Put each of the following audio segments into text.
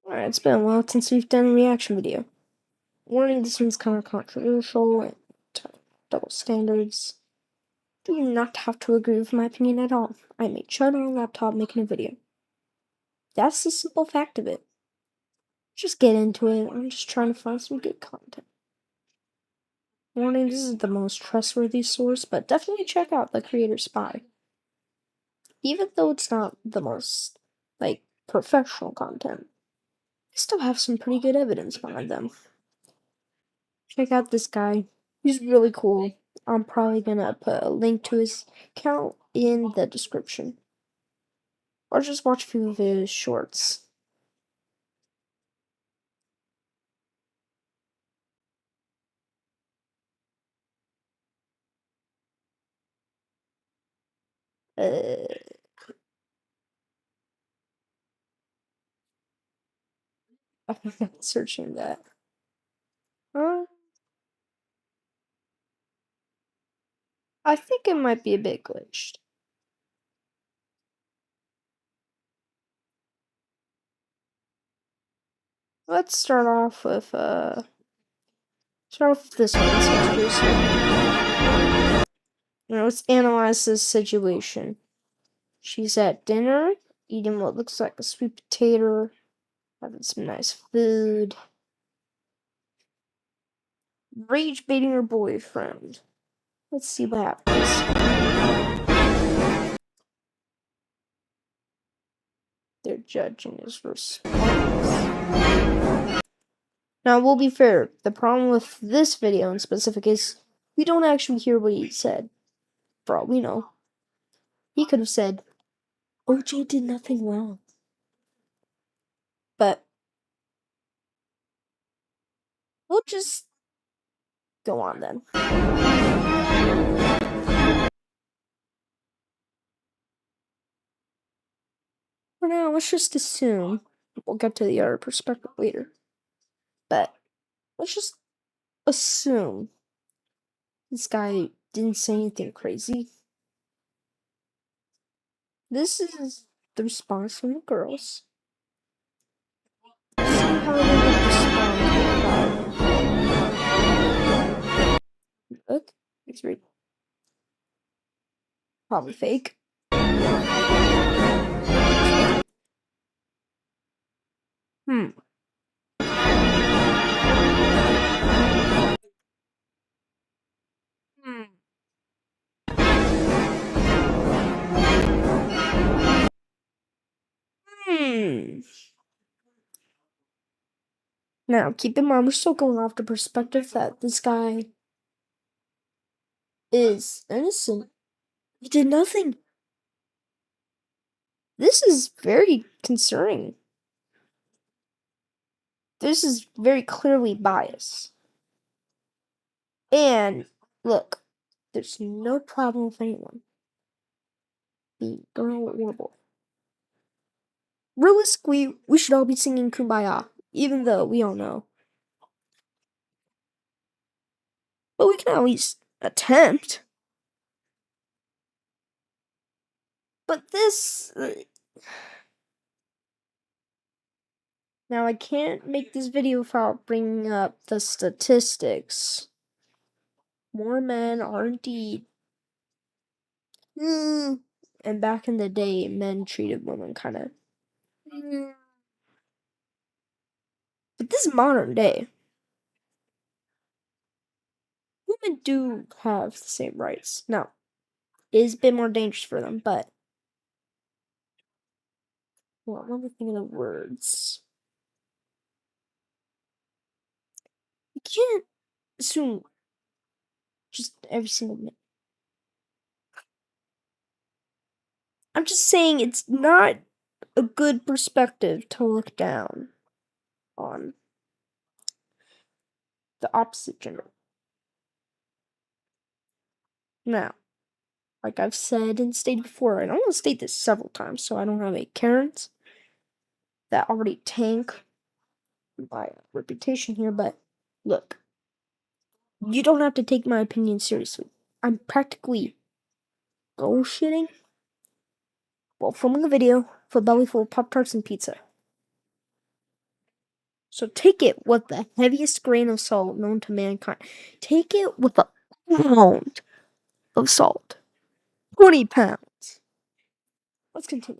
Alright, it's been a while since we've done a reaction video. Warning, this one's kind of controversial and double standards. You do not have to agree with my opinion at all. I made shut on a laptop making a video. That's the simple fact of it. Just get into it. I'm just trying to find some good content. Warning, this is the most trustworthy source, but definitely check out The Creator Spy. Even though it's not the most, professional content, they still have some pretty good evidence behind them. Check out this guy. He's really cool. I'm probably gonna put a link to his account in the description. Or just watch a few of his shorts. I'm not searching that. I think it might be a bit glitched. Let's start off with this one. Let's analyze this situation. She's at dinner, eating what looks like a sweet potato, having some nice food, rage baiting her boyfriend. Let's see what happens. They're judging his response. Now, we'll be fair. The problem with this video in specific is we don't actually hear what he said. For all we know, he could have said, OJ did nothing wrong. But we'll just go on then. For now, let's just assume. We'll get to the other perspective later. But let's just assume this guy didn't say anything crazy. This is the response from the girls. See how they respond. Look, it's real. Probably fake. Now, keep in mind, we're still going off the perspective that this guy is innocent. He did nothing. This is very concerning. This is very clearly bias. And, look, there's no problem with anyone being horrible. Realistically, we should all be singing Kumbaya, even though we all know. But we can at least attempt. But this... Now, I can't make this video without bringing up the statistics. More men are indeed... And back in the day, men treated women kind of... But this is modern day. Women do have the same rights. Now, it is a bit more dangerous for them, but... Well, let me think of the words. You can't assume just every single minute. I'm just saying it's not a good perspective to look down on the opposite gender. Now, like I've said and stated before, and I'm going to state this several times so I don't have any Karens that already tank my reputation here, but look, you don't have to take my opinion seriously. I'm practically bullshitting while filming a video for a belly full of Pop-Tarts and pizza. So take it with the heaviest grain of salt known to mankind. Take it with a pound of salt. 20 pounds. Let's continue.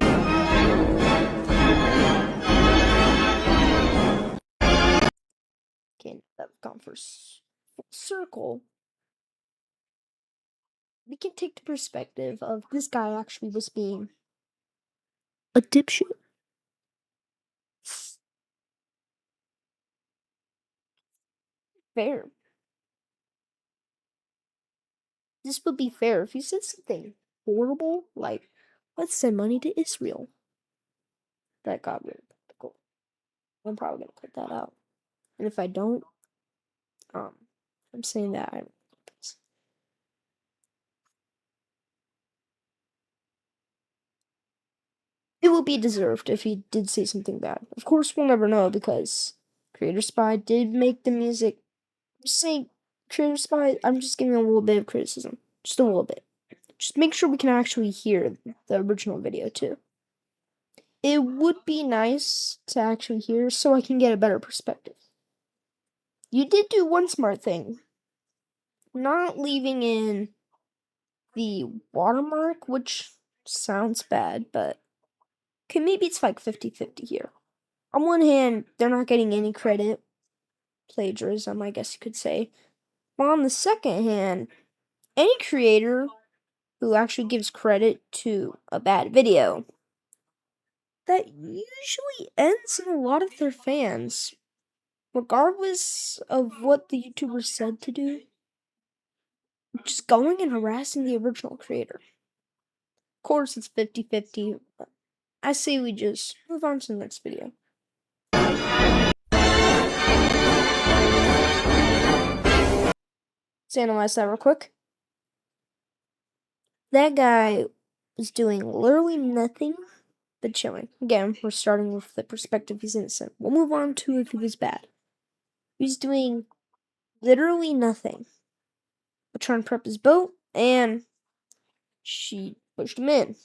Okay, that we've gone for full circle. We can take the perspective of this guy actually was being a dipshit. Fair. This would be fair if you said something horrible, like, let's send money to Israel. That got really political. I'm probably gonna cut that out. And if I don't, I'm saying that it will be deserved if he did say something bad. Of course, we'll never know because Creator Spy did make the music. Just saying, Creator Spy, I'm just giving a little bit of criticism. Just a little bit. Just make sure we can actually hear the original video too. It would be nice to actually hear so I can get a better perspective. You did do one smart thing. Not leaving in the watermark, which sounds bad, but okay, maybe it's like 50-50 here. On one hand, they're not getting any credit. Plagiarism, I guess you could say. But on the second hand, any creator who actually gives credit to a bad video, that usually ends in a lot of their fans, regardless of what the YouTuber said to do, just going and harassing the original creator. Of course, it's 50-50. I say we just move on to the next video. Let's analyze that real quick. That guy was doing literally nothing but chilling. Again, we're starting with the perspective he's innocent. We'll move on to if he was bad. He's doing literally nothing but trying to prep his boat, and she pushed him in.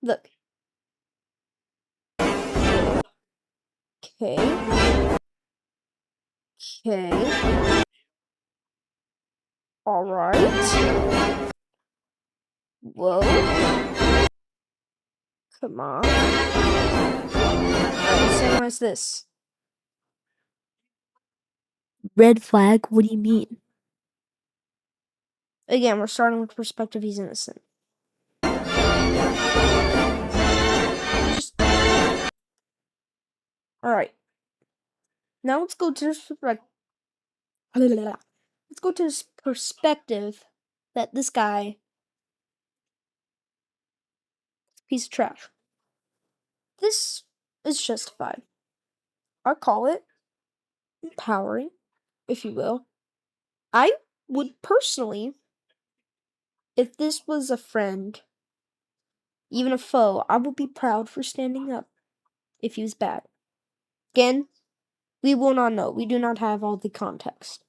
Look. Okay. Okay. Alright. Whoa. Come on. Alright, let's analyze this. Red flag? What do you mean? Again, we're starting with perspective he's innocent. Alright. Now let's go to this let's go to his perspective that this guy is a piece of trash. This is justified. I call it empowering, if you will. I would personally, if this was a friend, even a foe, I would be proud for standing up if he was bad. Again, we will not know. We do not have all the context.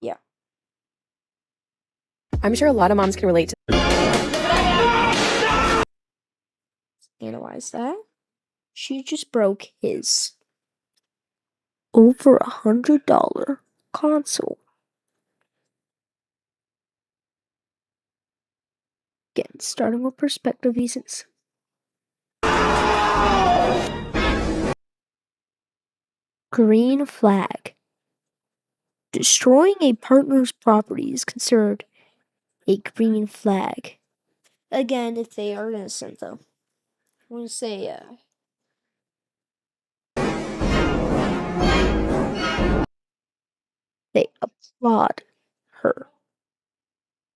Yeah. I'm sure a lot of moms can relate to. Analyze that. She just broke his over $100 console. Again, starting with perspective reasons. Green flag. Destroying a partner's property is considered a green flag. Again, if they are innocent, though. I'm going to say, they applaud her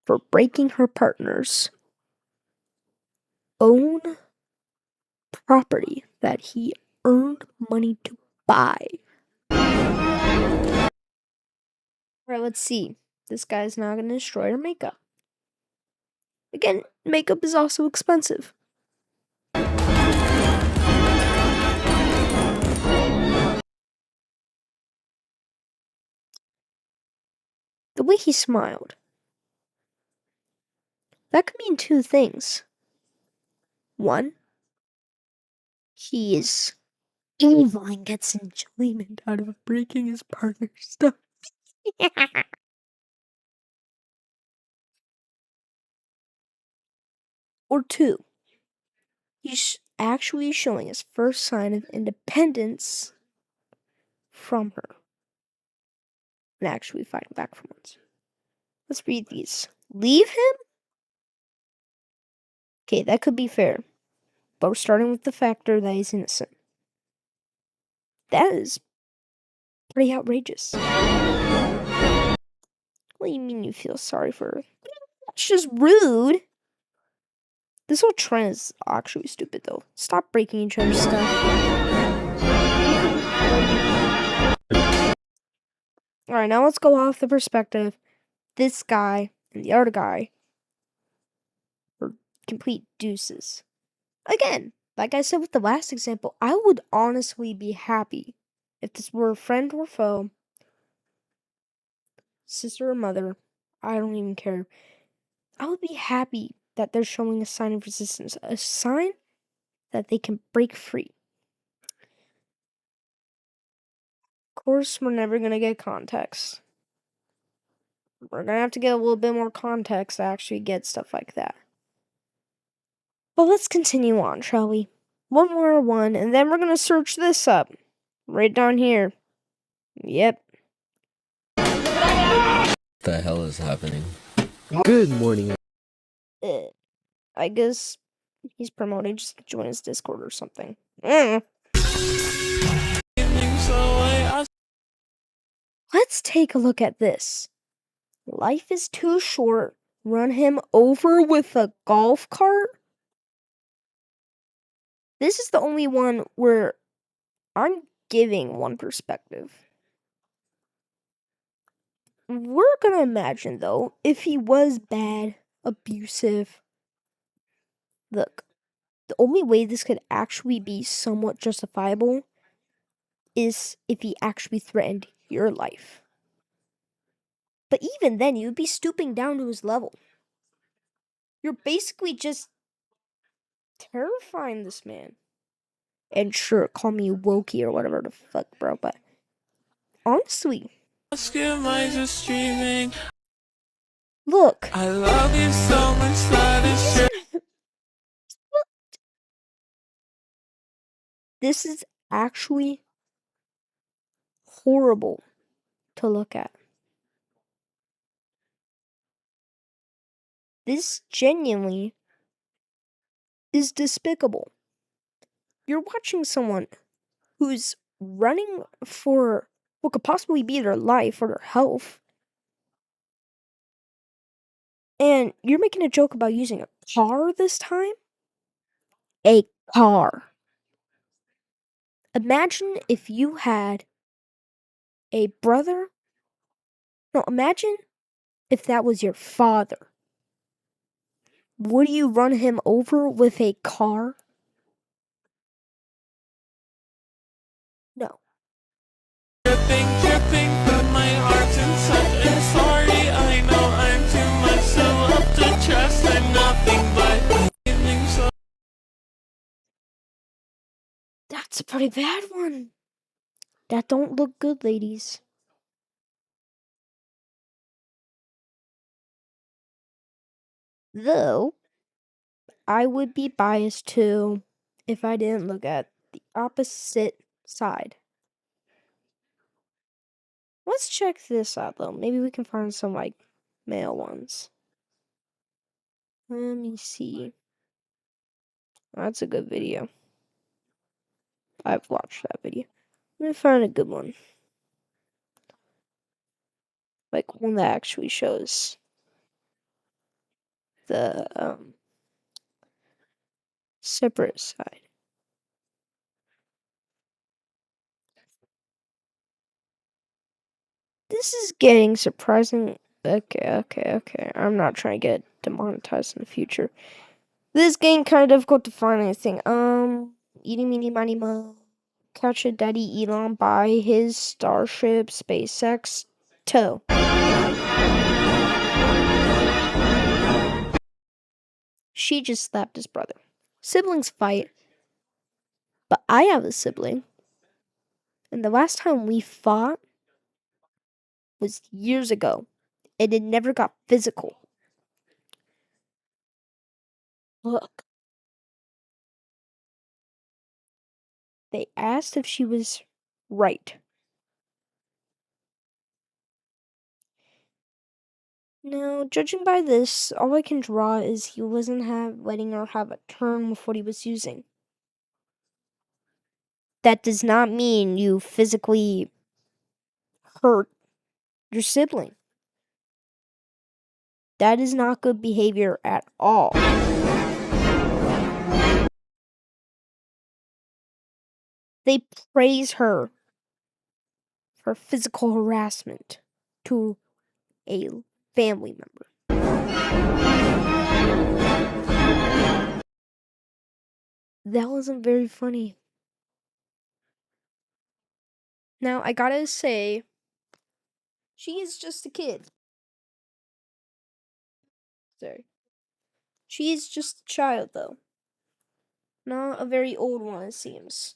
for breaking her partner's own property that he earned money to buy. Alright, let's see. This guy's not going to destroy her makeup. Again, makeup is also expensive. The way he smiled. That could mean two things. One, he is evil and gets enjoyment out of breaking his partner's stuff. Or two, he's actually showing his first sign of independence from her and actually fighting back for once. Let's read these. Leave him? Okay, that could be fair. But we're starting with the factor that he's innocent. That is pretty outrageous. What do you mean you feel sorry for her? That's just rude. This whole trend is actually stupid, though. Stop breaking each other's stuff. Alright, now let's go off the perspective. This guy and the other guy are complete deuces. Again, like I said with the last example, I would honestly be happy if this were a friend or foe, sister or mother. I don't even care. I would be happy that they're showing a sign of resistance, a sign that they can break free. Of course, we're never going to get context. We're going to have to get a little bit more context to actually get stuff like that. But let's continue on, shall we? One more one, and then we're going to search this up. Right down here. Yep. What the hell is happening? Good morning. I guess he's promoting, just join his Discord or something. Let's take a look at this. Life is too short. Run him over with a golf cart? This is the only one where I'm giving one perspective. We're gonna imagine, though, if he was bad, abusive. Look, the only way this could actually be somewhat justifiable is if he actually threatened your life. But even then, you'd be stooping down to his level. You're basically just terrifying this man. And sure, call me wokey or whatever the fuck, bro, but honestly, look. I love you so much that it's true. This is actually horrible to look at. This genuinely is despicable. You're watching someone who's running for what could possibly be their life or their health, and you're making a joke about using a car this time? A car. Imagine if you had a brother. No, imagine if that was your father. Would you run him over with a car? No. Dripping from my heart and sorry, I know I'm too much so up to trust. I'm nothing but so. That's a pretty bad one. That don't look good, ladies. Though, I would be biased too if I didn't look at the opposite side. Let's check this out, though. Maybe we can find some, like, male ones. Let me see. That's a good video. I've watched that video. Let me find a good one. Like, one that actually shows the, separate side. This is getting surprising. Okay. I'm not trying to get demonetized in the future. This game kind of difficult to find anything. Eating meeny miny mo. Catch a daddy Elon by his Starship SpaceX toe. She just slapped his brother. Siblings fight. But I have a sibling. And the last time we fought was years ago. And it never got physical. Look. They asked if she was right. Now, judging by this, all I can draw is he wasn't letting her have a turn with what he was using. That does not mean you physically hurt your sibling. That is not good behavior at all. They praise her for physical harassment to a family member. That wasn't very funny. Now, I gotta say, she is just a kid. Sorry. She is just a child, though. Not a very old one, it seems.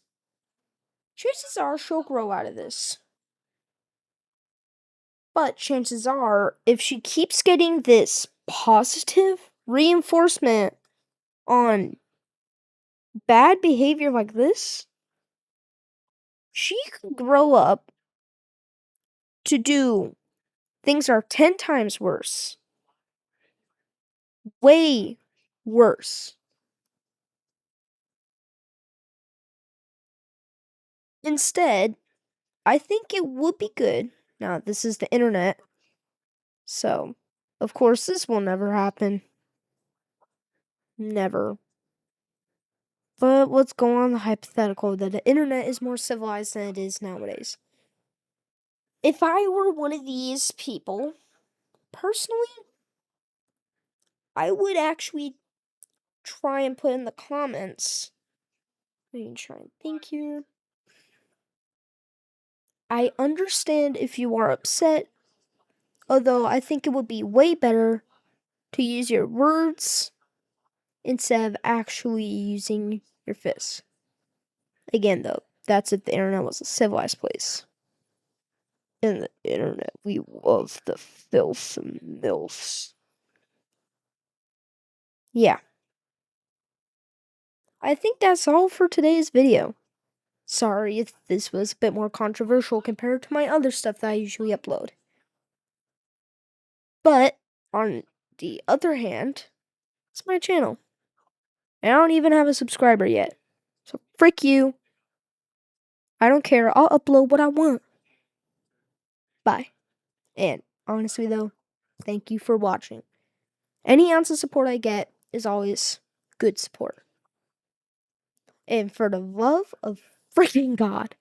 Chances are she'll grow out of this. But chances are, if she keeps getting this positive reinforcement on bad behavior like this, she could grow up to do things that are 10 times worse. Way worse. Instead, I think it would be good. Now, this is the internet. So, of course, this will never happen. Never. But let's go on the hypothetical that the internet is more civilized than it is nowadays. If I were one of these people, personally, I would actually try and put in the comments. Let me try and think here. I understand if you are upset, although I think it would be way better to use your words instead of actually using your fists. Again, though, that's if the internet was a civilized place. In the internet, we love the filth and milfs. Yeah. I think that's all for today's video. Sorry if this was a bit more controversial compared to my other stuff that I usually upload. But, on the other hand, it's my channel. And I don't even have a subscriber yet. So, frick you. I don't care. I'll upload what I want. Bye. And, honestly though, thank you for watching. Any ounce of support I get is always good support. And for the love of freaking God,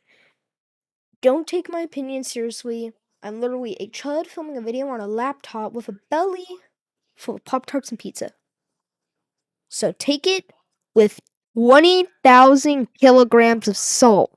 don't take my opinion seriously. I'm literally a chud filming a video on a laptop with a belly full of Pop-Tarts and pizza. So take it with 20,000 kilograms of salt.